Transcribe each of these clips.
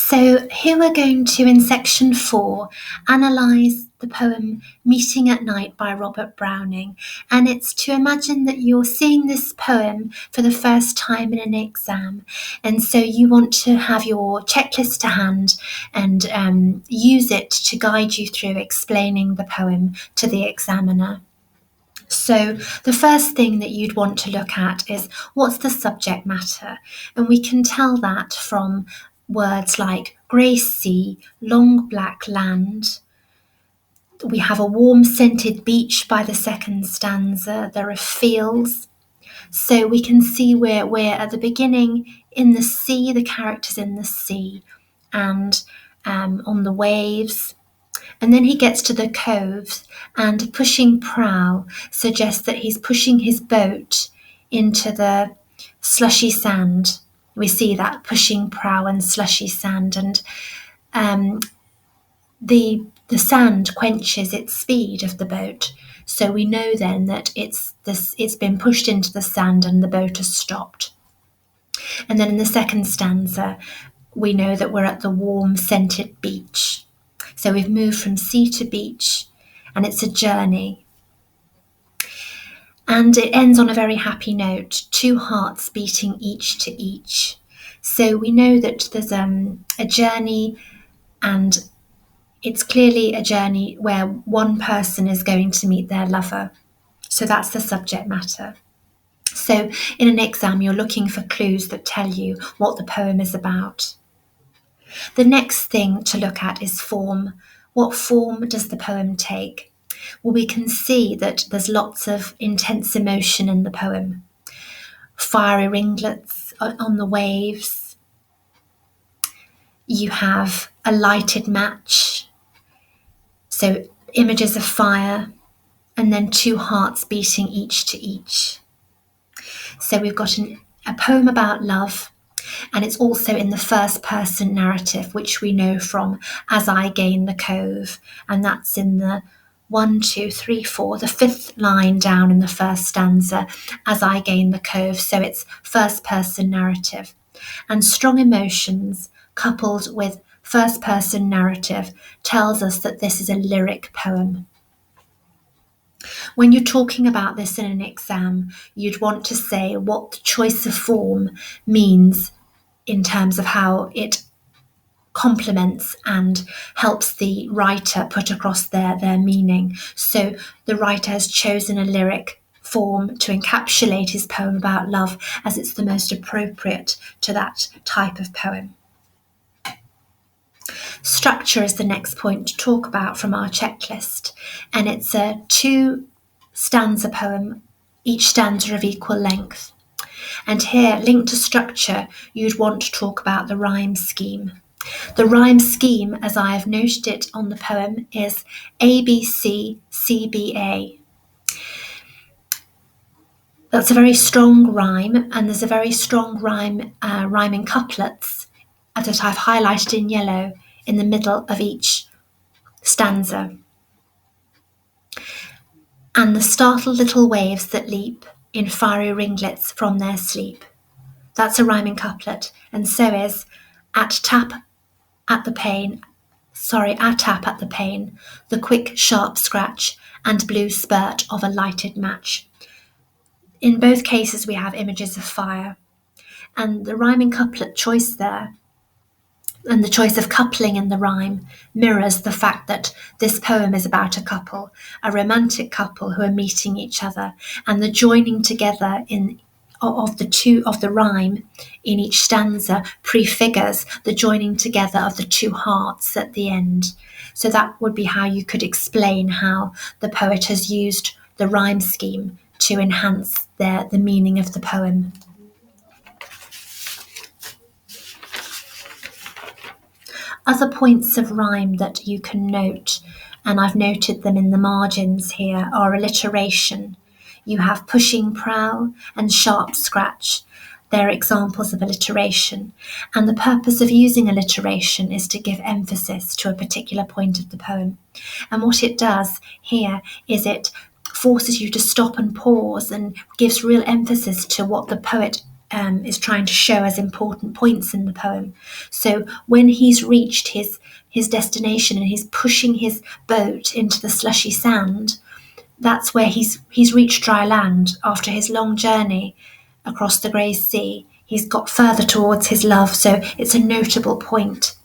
So here we're going to, in section 4, analyse the poem Meeting at Night by Robert Browning. And it's to imagine that you're seeing this poem for the first time in an exam. And so you want to have your checklist to hand and use it to guide you through explaining the poem to the examiner. So the first thing that you'd want to look at is what's the subject matter? And we can tell that from words like grey sea, long black land. We have a warm scented beach by the second stanza. There are fields. So we can see we're at the beginning in the sea, the character's in the sea and on the waves. And then he gets to the coves, and pushing prow suggests that he's pushing his boat into the slushy sand. We see that pushing prow and slushy sand, and the sand quenches its speed of the boat. So we know then that it's been pushed into the sand and the boat has stopped. And then in the second stanza, we know that we're at the warm scented beach. So we've moved from sea to beach, and it's a journey. And it ends on a very happy note, two hearts beating each to each. So we know that there's a journey, and it's clearly a journey where one person is going to meet their lover. So that's the subject matter. So in an exam, you're looking for clues that tell you what the poem is about. The next thing to look at is form. What form does the poem take? Well, we can see that there's lots of intense emotion in the poem. Fiery ringlets on the waves. You have a lighted match. So images of fire, and then two hearts beating each to each. So we've got a poem about love, and it's also in the first person narrative, which we know from As I Gain the Cove, and that's in the 1, 2, 3, 4, the fifth line down in the first stanza, As I Gain the Cove. So it's first person narrative. And strong emotions coupled with first person narrative tells us that this is a lyric poem. When you're talking about this in an exam, you'd want to say what the choice of form means in terms of how it complements and helps the writer put across their meaning. So the writer has chosen a lyric form to encapsulate his poem about love, as it's the most appropriate to that type of poem. Structure is the next point to talk about from our checklist, and it's a 2-stanza poem, each stanza of equal length. And here, linked to structure, you'd want to talk about the rhyme scheme. The rhyme scheme, as I have noted it on the poem, is ABC, CBA. That's a very strong rhyme, and there's a very strong rhyming couplets that I've highlighted in yellow in the middle of each stanza. And the startled little waves that leap in fiery ringlets from their sleep. That's a rhyming couplet, and so is a tap at the pane, the quick sharp scratch and blue spurt of a lighted match. In both cases we have images of fire, and the rhyming couplet choice there and the choice of coupling in the rhyme mirrors the fact that this poem is about a couple, a romantic couple who are meeting each other, and the joining together of the rhyme in each stanza prefigures the joining together of the two hearts at the end. So that would be how you could explain how the poet has used the rhyme scheme to enhance the meaning of the poem. Other points of rhyme that you can note, and I've noted them in the margins here, are alliteration. You have pushing prow and sharp scratch. They're examples of alliteration, and the purpose of using alliteration is to give emphasis to a particular point of the poem. And what it does here is it forces you to stop and pause and gives real emphasis to what the poet is trying to show as important points in the poem. So when he's reached his destination and he's pushing his boat into the slushy sand, that's where he's reached dry land after his long journey across the grey sea. He's got further towards his love, so it's a notable point.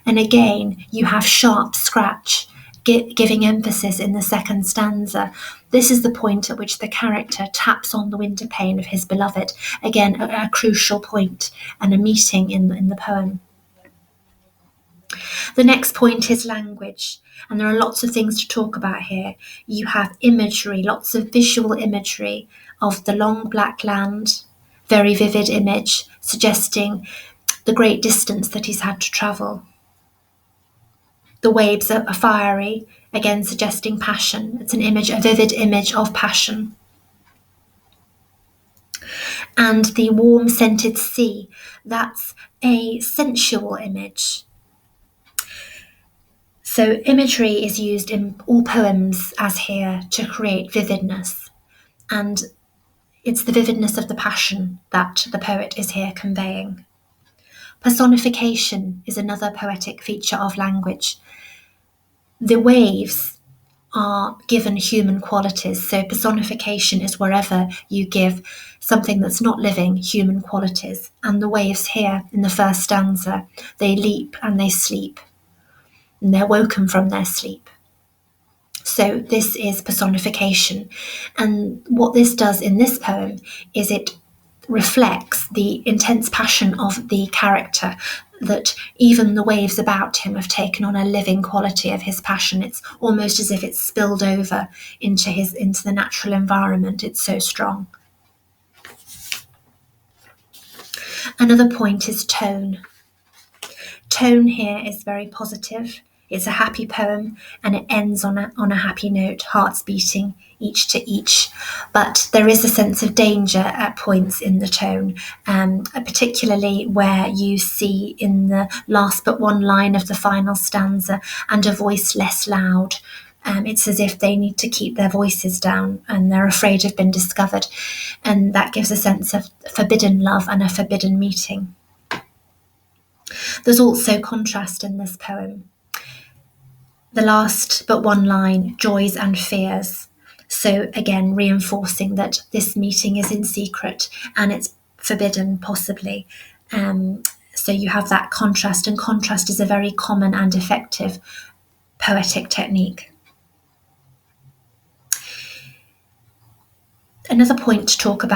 And again, you have sharp scratch, giving emphasis in the second stanza. This is the point at which the character taps on the window pane of his beloved. Again, a crucial point and a meeting in the poem. The next point is language, and there are lots of things to talk about here. You have imagery, lots of visual imagery of the long black land, very vivid image, suggesting the great distance that he's had to travel. The waves are fiery, again suggesting passion. It's an image, a vivid image of passion. And the warm scented sea, that's a sensual image. So imagery is used in all poems, as here, to create vividness. And it's the vividness of the passion that the poet is here conveying. Personification is another poetic feature of language. The waves are given human qualities, so personification is wherever you give something that's not living human qualities. And the waves here in the first stanza, they leap and they sleep, and they're woken from their sleep. So this is personification. And what this does in this poem is it reflects the intense passion of the character, that even the waves about him have taken on a living quality of his passion. It's almost as if it's spilled over into the natural environment. It's so strong. Another point is tone. Tone here is very positive. It's a happy poem and it ends on a happy note, hearts beating each to each. But there is a sense of danger at points in the tone, particularly where you see in the last but one line of the final stanza, and a voice less loud. It's as if they need to keep their voices down and they're afraid of being discovered. And that gives a sense of forbidden love and a forbidden meeting. There's also contrast in this poem. The last but one line, joys and fears. So again, reinforcing that this meeting is in secret and it's forbidden, possibly. So you have that contrast, and contrast is a very common and effective poetic technique. Another point to talk about